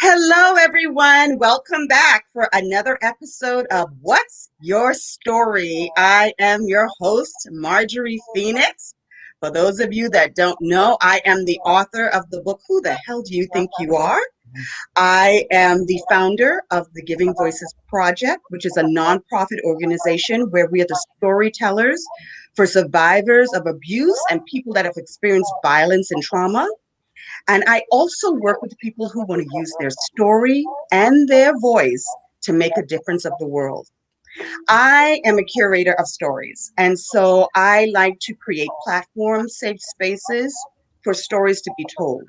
Hello, everyone. Welcome back for another episode of What's Your Story? I am your host, Marjorie Phoenix. For those of you that don't know, I am the author of the book, Who the Hell Do You Think You Are? I am the founder of the Giving Voices Project, which is a nonprofit organization where we are the storytellers for survivors of abuse and people that have experienced violence and trauma. And I also work with people who want to use their story and their voice to make a difference of the world. I am a curator of stories, and so I like to create platforms, safe spaces for stories to be told.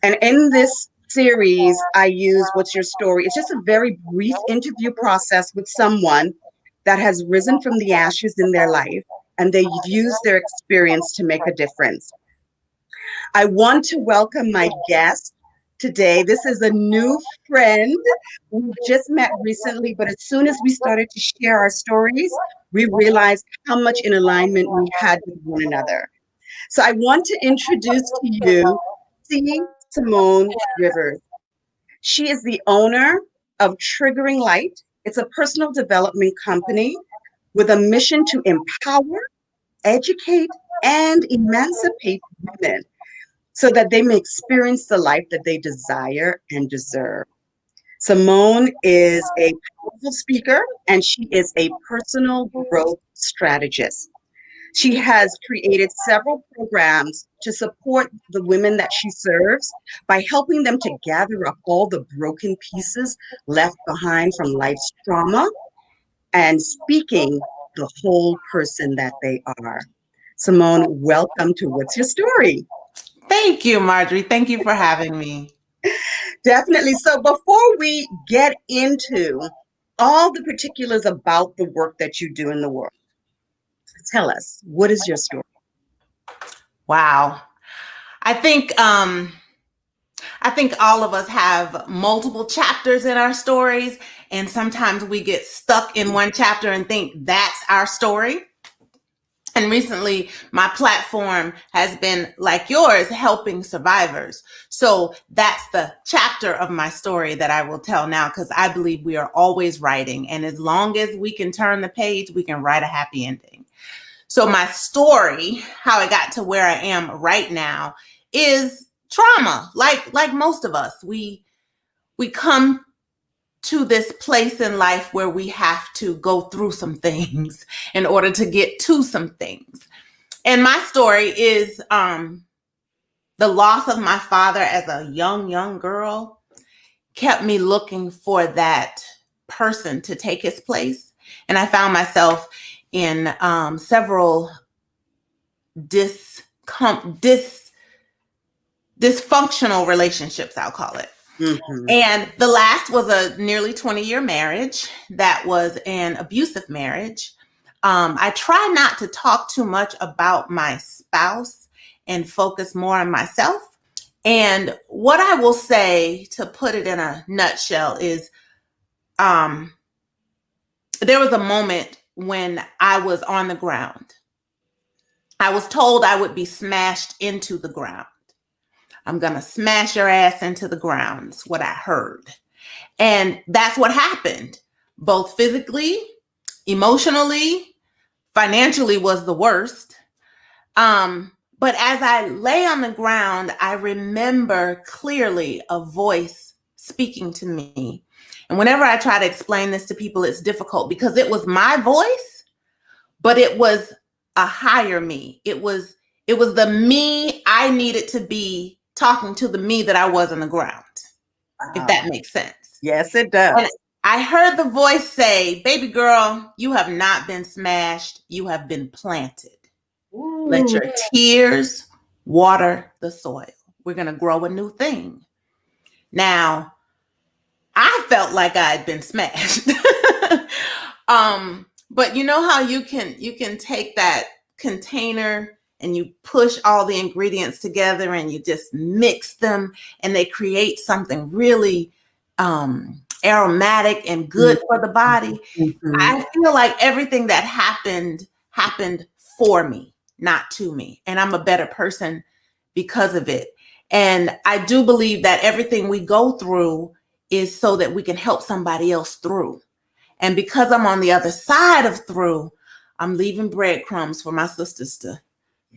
And in this series, I use What's Your Story? It's just a very brief interview process with someone that has risen from the ashes in their life, and they've used their experience to make a difference. I want to welcome my guest today. This is a new friend. We just met recently, but as soon as we started to share our stories, we realized how much in alignment we had with one another. So I want to introduce to you Simone Rivers. She is the owner of Triggering Light. It's a personal development company with a mission to empower, educate, and emancipate women so that they may experience the life that they desire and deserve. Simone is a powerful speaker and she is a personal growth strategist. She has created several programs to support the women that she serves by helping them to gather up all the broken pieces left behind from life's trauma and speaking the whole person that they are. Simone, welcome to What's Your Story? Thank you, Marjorie. Thank you for having me. Definitely. So before we get into all the particulars about the work that you do in the world, tell us, what is your story? Wow. I think all of us have multiple chapters in our stories, and sometimes we get stuck in one chapter and think that's our story. And recently, my platform has been, like yours, helping survivors. So that's the chapter of my story that I will tell now, because I believe we are always writing. And as long as we can turn the page, we can write a happy ending. So my story, how I got to where I am right now, is trauma. Like most of us, we come to this place in life where we have to go through some things in order to get to some things. And my story is the loss of my father as a young girl kept me looking for that person to take his place. And I found myself in several dysfunctional relationships, I'll call it. Mm-hmm. And the last was a nearly 20-year marriage that was an abusive marriage. I try not to talk too much about my spouse and focus more on myself. And what I will say, to put it in a nutshell, is there was a moment when I was on the ground. I was told I would be smashed into the ground. I'm going to smash your ass into the ground, is what I heard. And that's what happened, both physically, emotionally, financially was the worst. But as I lay on the ground, I remember clearly a voice speaking to me. And whenever I try to explain this to people, it's difficult because it was my voice, but it was a higher me. It was the me I needed to be talking to the me that I was on the ground, if that makes sense. Yes, it does. And I heard the voice say, "Baby girl, you have not been smashed. You have been planted. Ooh. Let your tears water the soil. We're going to grow a new thing." Now, I felt like I had been smashed. But you know how you can take that container and you push all the ingredients together and you just mix them and they create something really aromatic and good for the body. Mm-hmm. I feel like everything that happened for me, not to me. And I'm a better person because of it. And I do believe that everything we go through is so that we can help somebody else through. And because I'm on the other side of through, I'm leaving breadcrumbs for my sisters to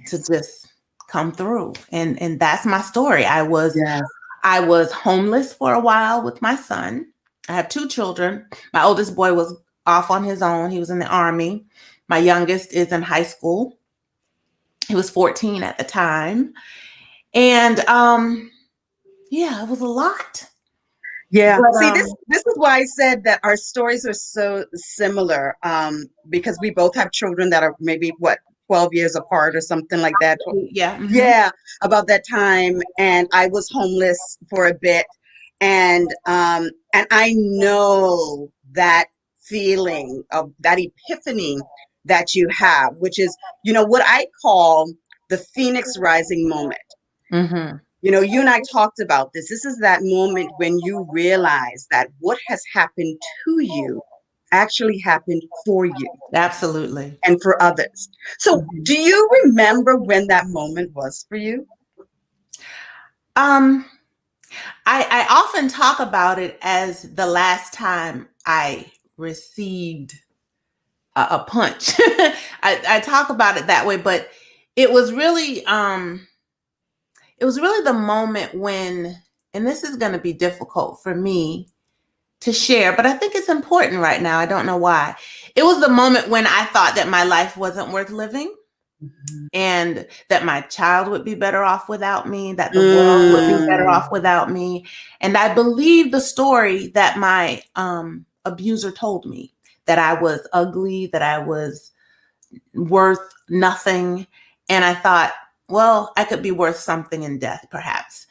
just come through. And that's my story. I was homeless for a while with my son. I have 2 children. My oldest boy was off on his own. He was in the Army. My youngest is in high school. He was 14 at the time. And yeah, it was a lot. Yeah. But, See, this is why I said that our stories are so similar, because we both have children that are maybe 12 years apart or something like that. yeah. Mm-hmm. Yeah, about that time. And I was homeless for a bit. And I know that feeling of that epiphany that you have, which is, what I call the Phoenix rising moment. Mm-hmm. You and I talked about this. This is that moment when you realize that what has happened to you actually happened for you Absolutely. and for others. So, Mm-hmm. do you remember when that moment was for you? I often talk about it as the last time I received a punch. I talk about it that way, but it was really the moment when, and this is going to be difficult for me to share, but I think it's important right now. I don't know why. It was the moment when I thought that my life wasn't worth living. Mm-hmm. And that my child would be better off without me, that the world would be better off without me. And I believed the story that my abuser told me, that I was ugly, that I was worth nothing. And I thought, well, I could be worth something in death, perhaps.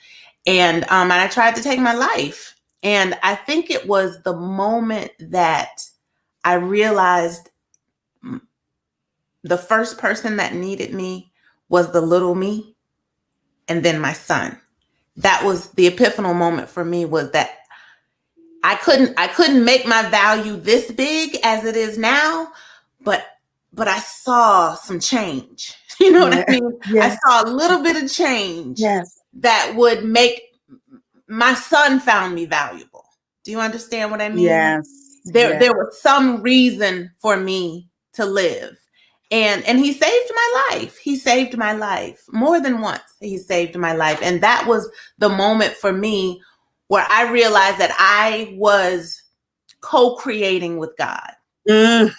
And I tried to take my life. And I think it was the moment that I realized the first person that needed me was the little me, and then my son. That was the epiphanal moment for me, was that I couldn't make my value this big as it is now, but I saw some change. You know what I mean? I Yes. saw a little bit of change Yes. that would make my son found me valuable. Do you understand what I mean? Yes. There was some reason for me to live. And he saved my life. He saved my life more than once. He saved my life. And that was the moment for me where I realized that I was co-creating with God. Mm.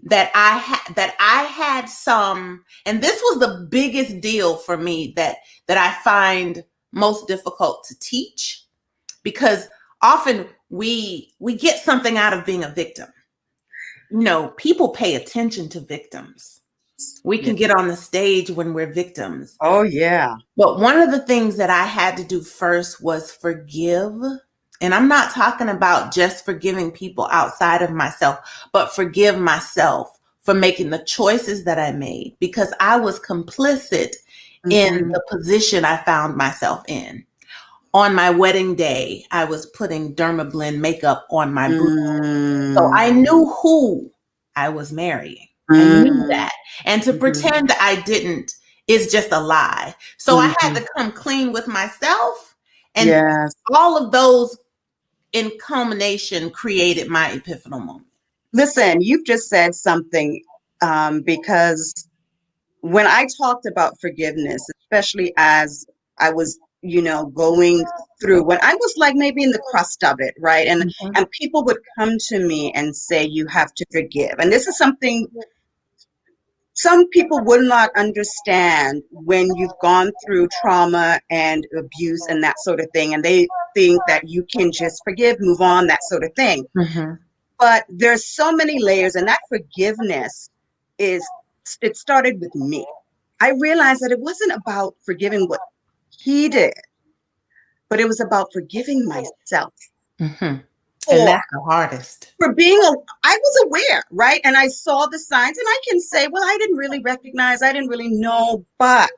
That I had some, and this was the biggest deal for me that I find most difficult to teach, because often we get something out of being a victim. People pay attention to victims. We Yeah. can get on the stage when we're victims. Oh, yeah. But one of the things that I had to do first was forgive. And I'm not talking about just forgiving people outside of myself, but forgive myself for making the choices that I made, because I was complicit in the position I found myself in. On my wedding day, I was putting Dermablend makeup on my boobs. So I knew who I was marrying. I knew that. And to pretend I didn't is just a lie. So I had to come clean with myself. And Yes. all of those in culmination created my epiphanal moment. Listen, you've just said something, because when I talked about forgiveness, especially as I was, going through, when I was like maybe in the crust of it, right? And people would come to me and say, you have to forgive. And this is something some people will not understand when you've gone through trauma and abuse and that sort of thing. And they think that you can just forgive, move on, that sort of thing. But there's so many layers, and that forgiveness it started with me. I realized that it wasn't about forgiving what he did, but it was about forgiving myself. And that's the hardest. For I was aware, right? And I saw the signs, and I can say, well, I didn't really recognize, I didn't really know, but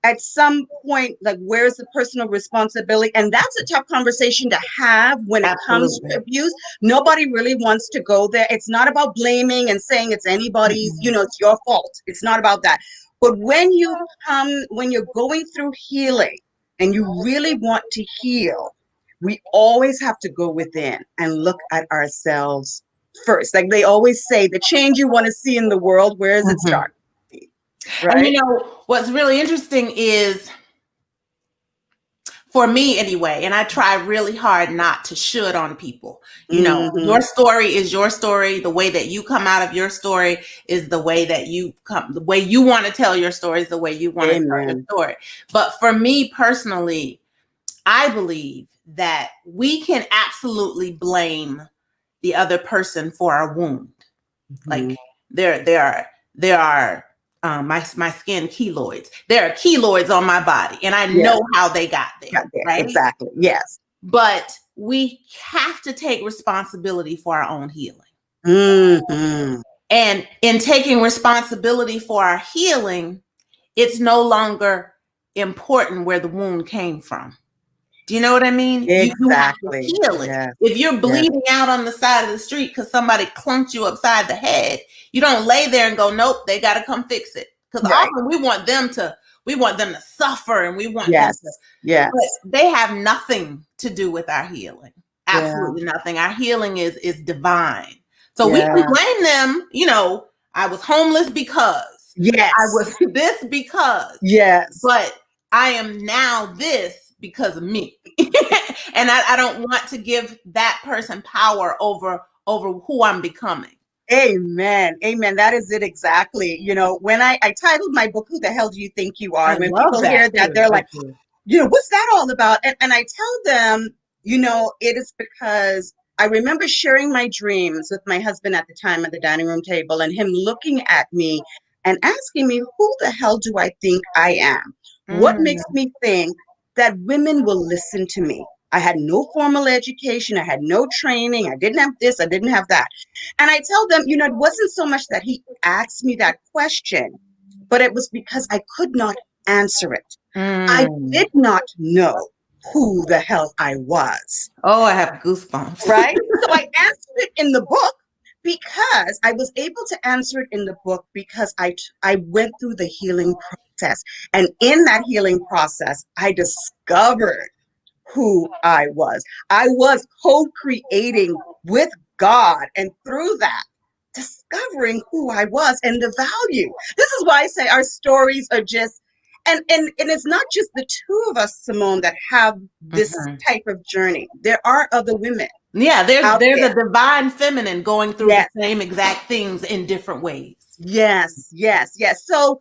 at some point, like, where's the personal responsibility? And that's a tough conversation to have when it comes to abuse. Nobody really wants to go there. It's not about blaming and saying it's anybody's, it's your fault. It's not about that. But when you're going through healing and you really want to heal, we always have to go within and look at ourselves first. Like they always say, the change you want to see in the world, where does it Mhm. start? And Right? what's really interesting is, for me anyway, and I try really hard not to should on people. Mm-hmm. Your story is your story. The way that you come out of your story is the way that you come. The way you want to tell your story is the way you want to tell your Amen. story. But for me personally, I believe that we can absolutely blame the other person for our wound. Mm-hmm. Like there are my skin keloids. There are keloids on my body, and I Yes. know how they got there, Got there. right? Exactly. Yes. But we have to take responsibility for our own healing. Mm-hmm. And in taking responsibility for our healing, it's no longer important where the wound came from. Do you know what I mean? You have to Exactly. heal it. Yes. If you're Yes. bleeding out on the side of the street because somebody clunked you upside the head, you don't lay there and go, nope, they got to come fix it. Because Right. often we want them to suffer, and we want them to, Yes. Yes. but they have nothing to do with our healing. Yeah. Absolutely nothing. Our healing is divine. So we can Yeah. blame them. I was homeless because I Yes. was this because, Yes. but I am now this because of me. And I don't want to give that person power over who I'm becoming. Amen. Amen. That is it exactly. When I titled my book, Who the Hell Do You Think You Are? I And when love people that hear that, too. they're I like, do. what's that all about? And I tell them, it is because I remember sharing my dreams with my husband at the time at the dining room table, and him looking at me and asking me, who the hell do I think I am? What Mm, makes me think that women will listen to me? I had no formal education. I had no training. I didn't have this. I didn't have that. And I tell them, it wasn't so much that he asked me that question, but it was because I could not answer it. I mm. did not know who the hell I was, Oh, I have goosebumps. right? So I answered it in the book because I was able to answer it in the book because I went through the healing process. And in that healing process, I discovered who I was. I was co-creating with God, and through that, discovering who I was and the value. This is why I say our stories are just, and it's not just the two of us, Simone, that have this Mhm. type of journey. There are other women Yeah, there's out there's there. a divine feminine going through the Yes, same exact things in different ways. yes, yes, yes. So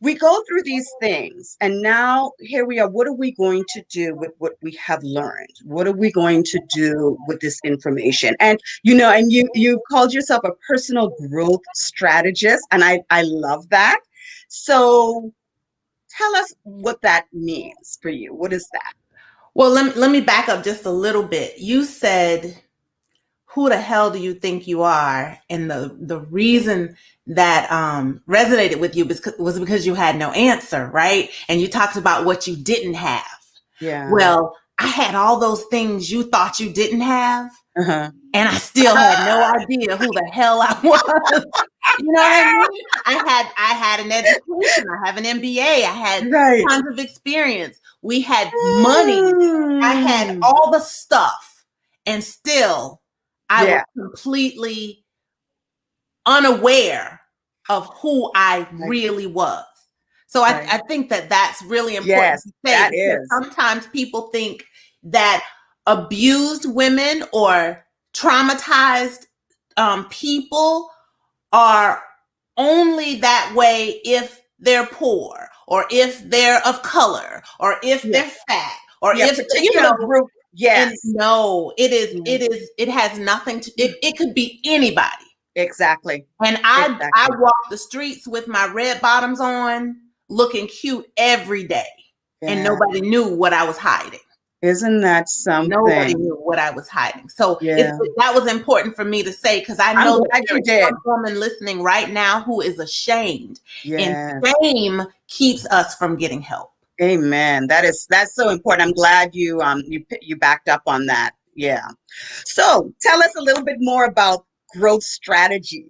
we go through these things, and now here we are. What are we going to do with what we have learned? What are we going to do with this information? And you called yourself a personal growth strategist, and I love that. So tell us what that means for you. What is that? Well, let me back up just a little bit. You said, who the hell do you think you are? And the reason that resonated with you was because you had no answer, right? And you talked about what you didn't have. Yeah. Well, I had all those things you thought you didn't have, Uh-huh. and I still had no idea who the hell I was. You know what I mean? I had an education. I have an MBA. I had Right. tons of experience. We had money. I had Mm. all the stuff, and still I was Yeah. completely unaware of who I Right. really was. So I, Right. I think that that's really important Yes, to say, that because is. sometimes people think that abused women or traumatized people are only that way if they're poor, or if they're of color, or if Yeah. they're fat, or Yeah. if, Particular group. and Yes. no, it is, Yeah. it is, it has nothing to, it could be anybody. Exactly. And I Exactly. walk the streets with my red bottoms on, looking cute every day, and Yeah. nobody knew what I was hiding. Isn't that Nobody something? knew what I was hiding. So Yeah. that was important for me to say, because I I'm know that glad there you is did. some woman listening right now who is ashamed, and Yes. shame keeps us from getting help. Amen. That's so important. I'm glad you backed up on that. Yeah. So tell us a little bit more about growth strategy.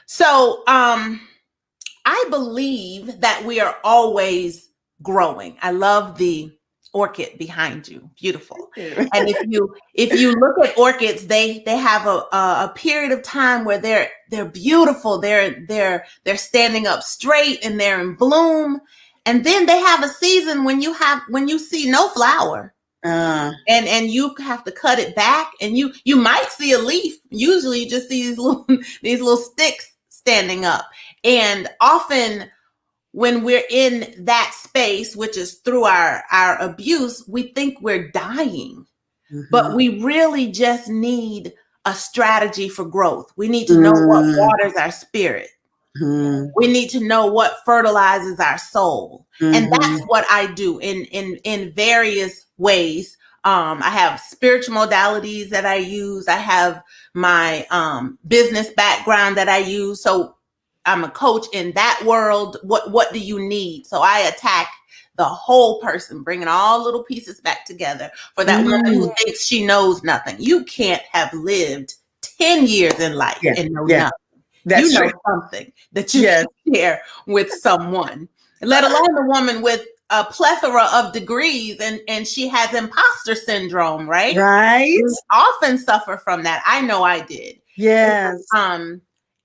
So I believe that we are always growing. I love the orchid behind you. Beautiful. And if you look at orchids, they have a period of time where they're beautiful. They're standing up straight and they're in bloom. And then they have a season when you see no flower. And you have to cut it back, and you might see a leaf. Usually you just see these little sticks standing up. And often when we're in that space, which is through our abuse, we think we're dying. But we really just need a strategy for growth. We need to know what waters our spirit. We need to know what fertilizes our soul. And that's what I do in various ways. I have spiritual modalities that I use. I have my business background that I use. So I'm a coach in that world. What do you need? So I attack the whole person, bringing all little pieces back together for that woman who thinks she knows nothing. You can't have lived 10 years in life and know nothing. That's you know something that you can share with someone, let alone a woman with a plethora of degrees and she has imposter syndrome, right? Right. We often suffer from that. I know I did. Yes.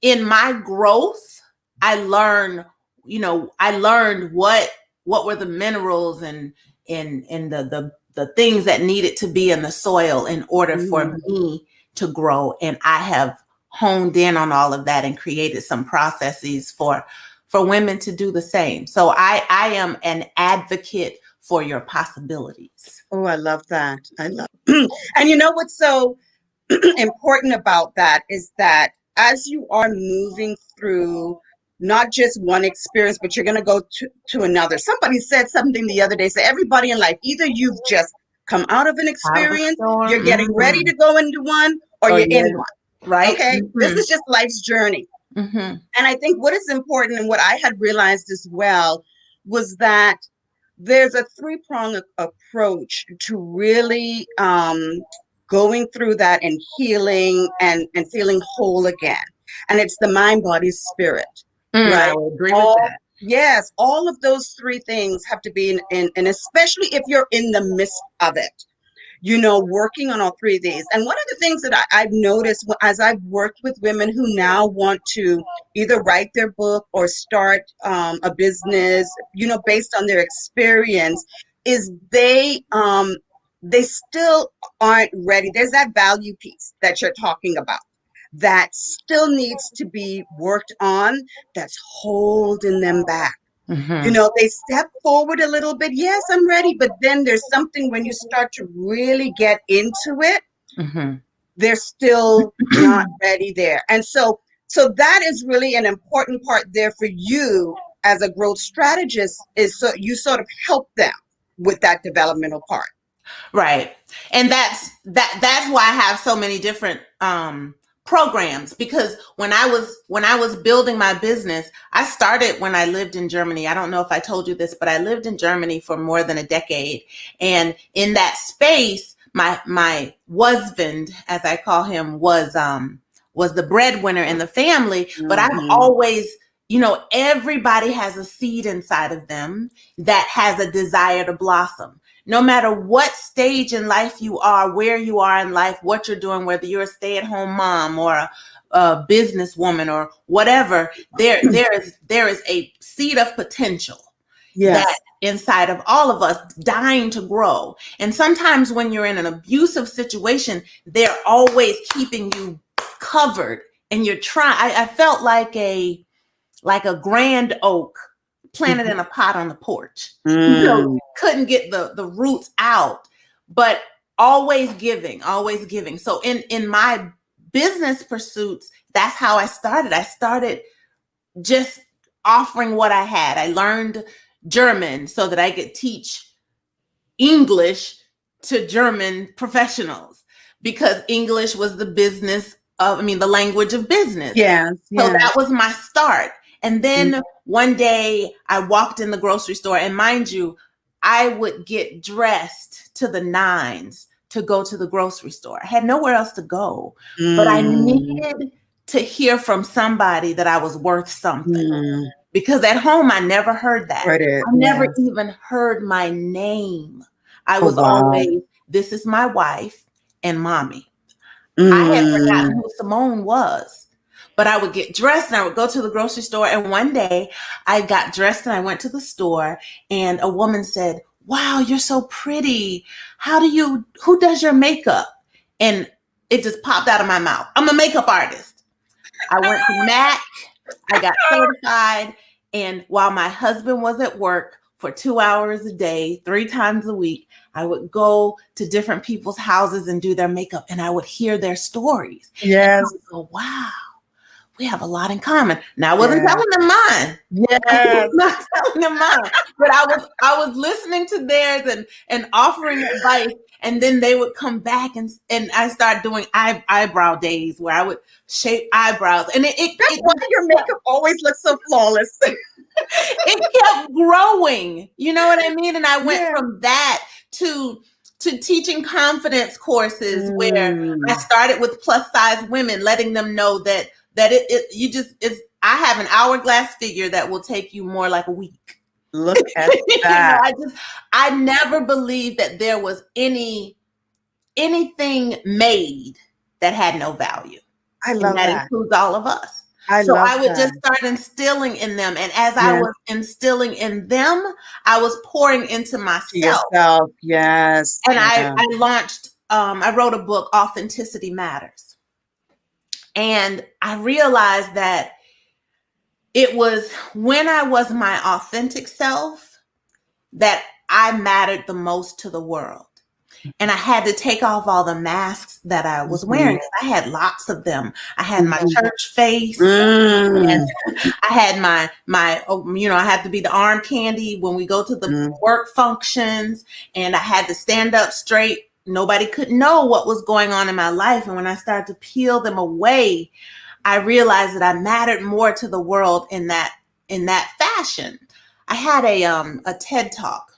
In my growth, I learned what were the minerals and the things that needed to be in the soil in order for me to grow. And I have honed in on all of that and created some processes for women to do the same. So I am an advocate for your possibilities. Oh, I love that. I love and you know what's so important about that is that as you are moving through not just one experience, but you're going to go to another. Somebody said something the other day. So everybody in life, either you've just come out of an experience, you're getting ready to go into one, or you're in one. Right. Okay. This is just life's journey. And I think what is important and what I had realized as well was that there's a three-pronged approach to really going through that and healing and feeling whole again. And it's the mind, body, spirit. Right. I agree with that. Yes. All of those three things have to be in, and especially if you're in the midst of it. Working on all three of these. And one of the things that I've noticed as I've worked with women who now want to either write their book or start a business, based on their experience, is they still aren't ready. There's that value piece that you're talking about that still needs to be worked on, that's holding them back. They step forward a little bit. Yes, I'm ready. But then there's something when you start to really get into it, they're still not ready there. And so that is really an important part there for you as a growth strategist, is so you sort of help them with that developmental part. Right. And that's why I have so many different programs, because when I was building my business, I started when I lived in Germany. I don't know if I told you this, but I lived in Germany for more than a decade. And in that space, my husband, as I call him, was the breadwinner in the family. But I've always, everybody has a seed inside of them that has a desire to blossom. No matter what stage in life you are, where you are in life, what you're doing, whether you're a stay-at-home mom or a businesswoman or whatever, there is a seed of potential that inside of all of us, dying to grow. And sometimes when you're in an abusive situation, they're always keeping you covered, and you're trying. I felt like a grand oak planted in a pot on the porch. Couldn't get the roots out, but always giving. So in my business pursuits, that's how I started. I started just offering what I had. I learned German so that I could teach English to German professionals, because English was the language of business. So that was my start. And then one day I walked in the grocery store, and mind you, I would get dressed to the nines to go to the grocery store. I had nowhere else to go, but I needed to hear from somebody that I was worth something, because at home I never heard that. I never even heard my name. I Oh, was wow. always, this is my wife and mommy. I had Mm. forgotten who Simone was, but I would get dressed and I would go to the grocery store. And one day I got dressed and I went to the store and a woman said, wow, you're so pretty. Who does your makeup? And it just popped out of my mouth. I'm a makeup artist. I went to MAC. I got certified. And while my husband was at work for 2 hours a day, 3 times a week, I would go to different people's houses and do their makeup, and I would hear their stories. And I Yes. would go, wow, we have a lot in common. Now I wasn't Yeah. telling them mine. I was Yes. not telling them mine, but I was listening to theirs and offering advice, and then they would come back and I started doing eyebrow days where I would shape eyebrows, and That's why your makeup always looks so flawless. it kept growing. You know what I mean? And I went Yeah. from that to teaching confidence courses where I Mm. started with plus size women, letting them know that it's I have an hourglass figure that will take you more like a week. Look at You know, that. I never believed that there was anything made that had no value. I And love that that. includes all of us. I So love I would that. just start instilling in them. And as I Yes. was instilling in them, I was pouring into To myself. yourself. Yes. And Yeah. I launched, I wrote a book, Authenticity Matters. And I realized that it was when I was my authentic self that I mattered the most to the world. And I had to take off all the masks that I was wearing. Mhm. I had lots of them. I had my Mhm. church face. And Mm. I had I had to be the arm candy when we go to the Mm. work functions, and I had to stand up straight. Nobody could know what was going on in my life. And when I started to peel them away, I realized that I mattered more to the world in that fashion. I had a TED talk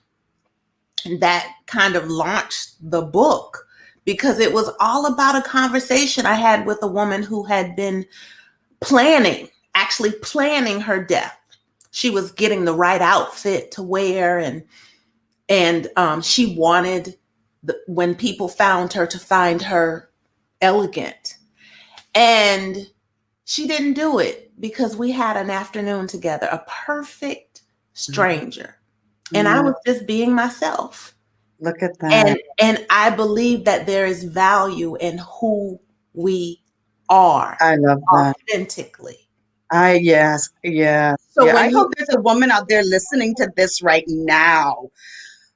that kind of launched the book because it was all about a conversation I had with a woman who had been actually planning her death. She was getting the right outfit to wear, and she wanted when people found her to find her elegant. And she didn't do it because we had an afternoon together, a perfect stranger. And I Mm. was just being myself. Look at And that. and I believe that there is value in who we are I love that. authentically. Yes, yes. So Yeah. when I hope you there's a woman out there listening to this right now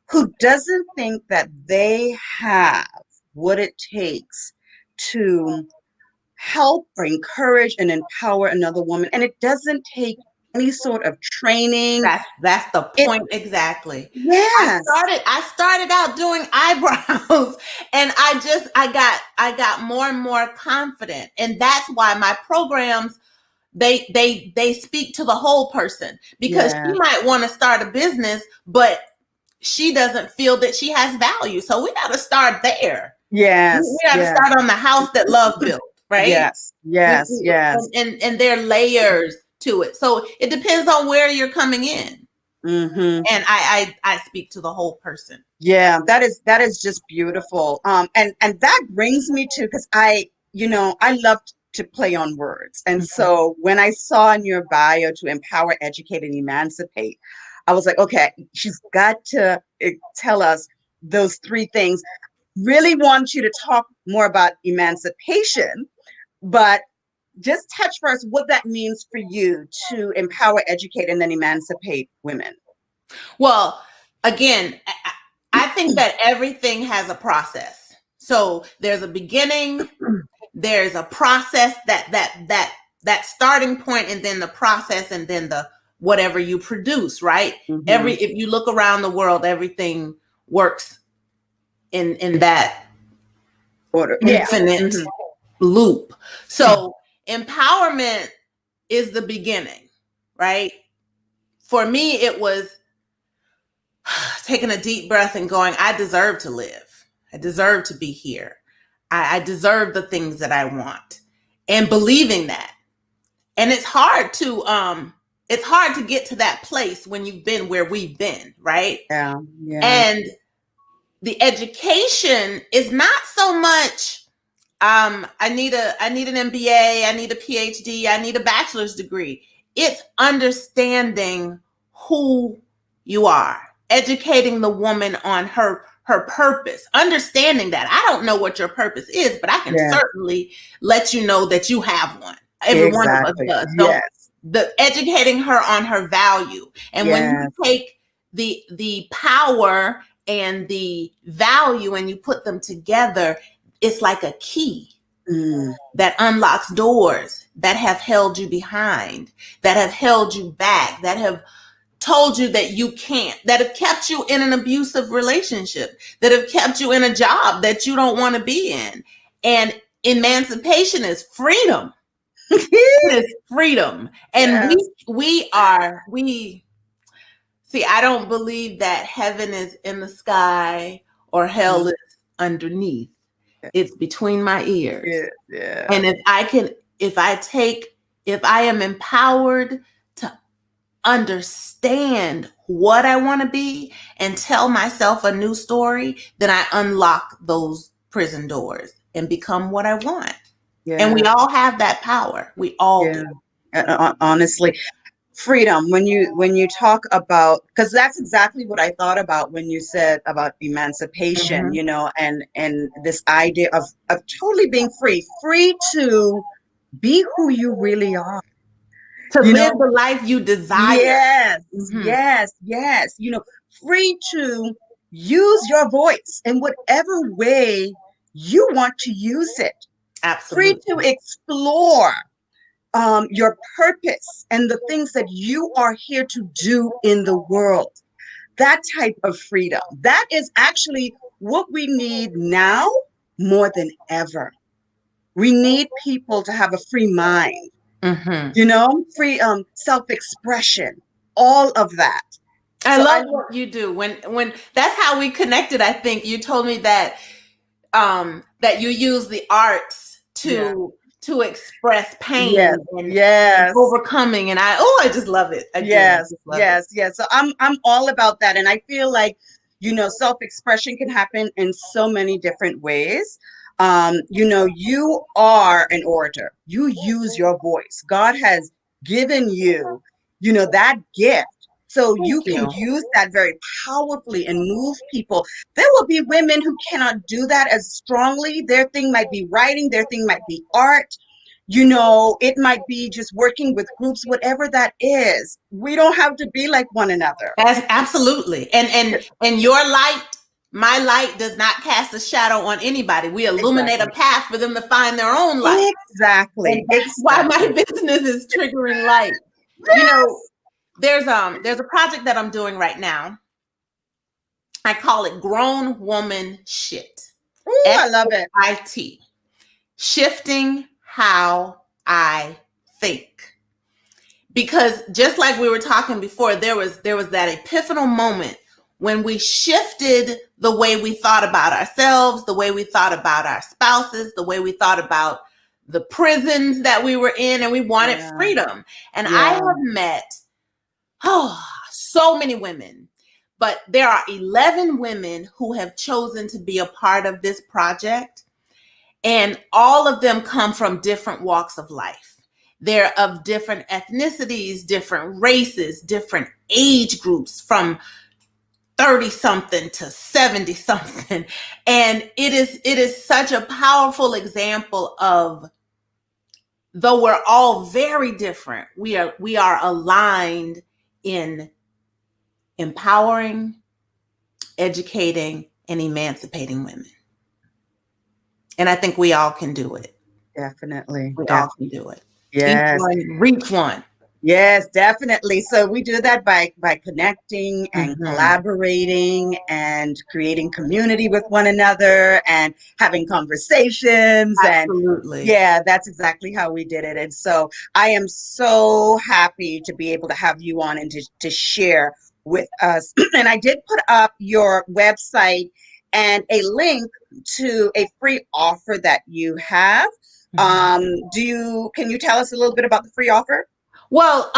who doesn't think that they have what it takes to help or encourage and empower another woman. And it doesn't take any sort of training. that's the It, point exactly. yes, I started out doing eyebrows and I got more and more confident. And that's why my programs they speak to the whole person, because she yes, might want to start a business, but she doesn't feel that she has value. So we got to start there. We yes, got to yes, start on the house that love built, right? yes, yes, yes. And there are layers to it. So it depends on where you're coming in. Hmm. And I speak to the whole person. Yeah, that is just beautiful. And that brings me to, because I love to play on words. And Mhm. so when I saw in your bio to empower, educate, and emancipate, I was like, okay, she's got to tell us those three things. Really want you to talk more about emancipation, but just touch first what that means for you to empower, educate, and then emancipate women. Well, again, I think that everything has a process. So there's a beginning, there's a process, that starting point, and then the process, and then the whatever you produce, right? Hmm. If you look around the world, everything works in that Order. Yeah. infinite Hmm. loop. So empowerment is the beginning, right? For me, it was taking a deep breath and going, I deserve to live. I deserve to be here. I deserve the things that I want, and believing that. And it's hard to get to that place when you've been where we've been, right? Yeah. Yeah. And the education is not so much I need an MBA, I need a PhD, I need a bachelor's degree. It's understanding who you are, educating the woman on her purpose, understanding that I don't know what your purpose is, but I can certainly let you know that you have one. Every one of us does. So the educating her on her value. And when you take the power and the value and you put them together, it's like a key that unlocks doors that have held you behind, that have held you back, that have told you that you can't, that have kept you in an abusive relationship, that have kept you in a job that you don't want to be in. And emancipation is freedom. It is freedom. And we see, I don't believe that heaven is in the sky or hell is underneath. It's between my ears. And if I am empowered to understand what I want to be and tell myself a new story, then I unlock those prison doors and become what I want. And we all have that power. We all do. Honestly, freedom, when you talk about, because that's exactly what I thought about when you said about emancipation, and this idea of totally being free to be who you really are, to live the life you desire. Yes, free to use your voice in whatever way you want to use it. Absolutely. Free to explore your purpose and the things that you are here to do in the world. That type of freedom, that is actually what we need now more than ever. We need people to have a free mind, free self-expression, all of that. I love what you do. When that's how we connected. I think you told me that that you use the arts to express pain and overcoming, and I just love it. Yes. So I'm all about that, and I feel like self-expression can happen in so many different ways. You are an orator. You use your voice. God has given you, that gift. So you can use that very powerfully and move people. There will be women who cannot do that as strongly. Their thing might be writing, their thing might be art. It might be just working with groups, whatever that is. We don't have to be like one another. Absolutely. And your light, my light does not cast a shadow on anybody. We illuminate a path for them to find their own light. Exactly. And that's why my business is triggering light. There's a project that I'm doing right now. I call it Grown Woman Shit. Ooh, I love it. SHIT. Shifting how I think. Because just like we were talking before, there was that epiphanal moment when we shifted the way we thought about ourselves, the way we thought about our spouses, the way we thought about the prisons that we were in, and we wanted freedom. And I have met so many women, but there are 11 women who have chosen to be a part of this project, and all of them come from different walks of life. They're of different ethnicities, different races, different age groups, from 30-something to 70-something. And it is such a powerful example of, though we're all very different, we are aligned in empowering, educating, and emancipating women. And I think we all can do it. Definitely. We all can do it. Yes. Reach one. Yes, definitely. So we do that by connecting and collaborating and creating community with one another and having conversations. Absolutely. And that's exactly how we did it. And so I am so happy to be able to have you on and to share with us. And I did put up your website and a link to a free offer that you have. Can you tell us a little bit about the free offer? Well,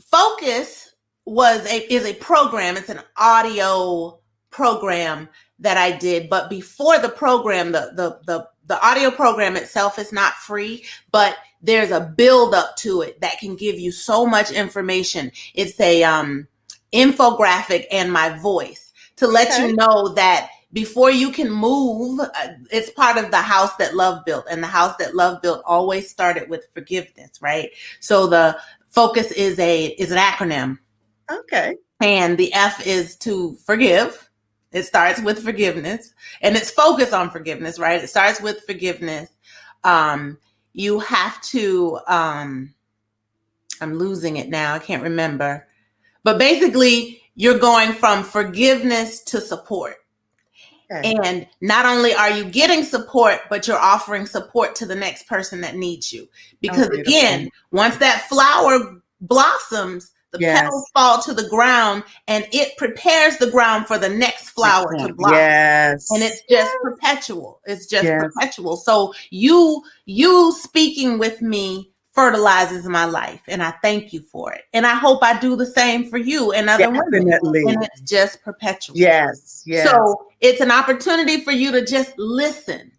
Focus is a program. It's an audio program that I did. But before the program, the audio program itself is not free, but there's a build up to it that can give you so much information. It's a infographic and my voice to let you know that before you can move, it's part of the house that love built, and the house that love built always started with forgiveness, right? So the focus is an acronym. Okay. And the F is to forgive. It starts with forgiveness, and it's focused on forgiveness, right? It starts with forgiveness. You have to, I'm losing it now. I can't remember. But basically, you're going from forgiveness to support. Okay. And not only are you getting support, but you're offering support to the next person that needs you. Because again, once that flower blossoms, the petals fall to the ground, and it prepares the ground for the next flower to blossom. Yes. And it's just perpetual. It's just perpetual. So you speaking with me fertilizes my life, and I thank you for it. And I hope I do the same for you and other women. And it's just perpetual. Yes, yes. So it's an opportunity for you to just listen.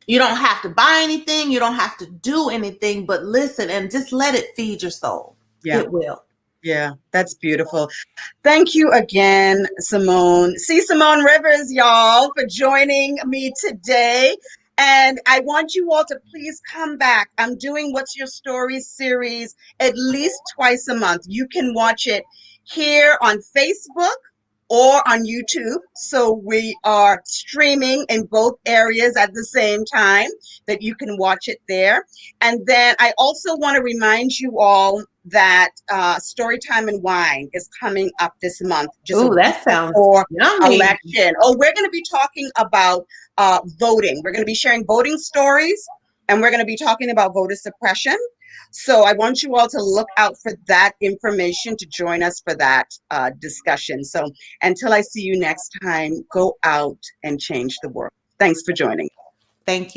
You don't have to buy anything. You don't have to do anything, but listen and just let it feed your soul. Yeah. It will. Yeah, that's beautiful. Thank you again, Simone. See Simone Rivers, y'all, for joining me today. And I want you all to please come back. I'm doing What's Your Story series at least twice a month. You can watch it here on Facebook or on YouTube. So we are streaming in both areas at the same time that you can watch it there. And then I also want to remind you all that Storytime and Wine is coming up this month. Just that sounds before yummy. election. Oh, we're going to be talking about voting. We're going to be sharing voting stories, and we're going to be talking about voter suppression. So I want you all to look out for that information to join us for that discussion. So until I see you next time, go out and change the world. Thanks for joining. Thank you.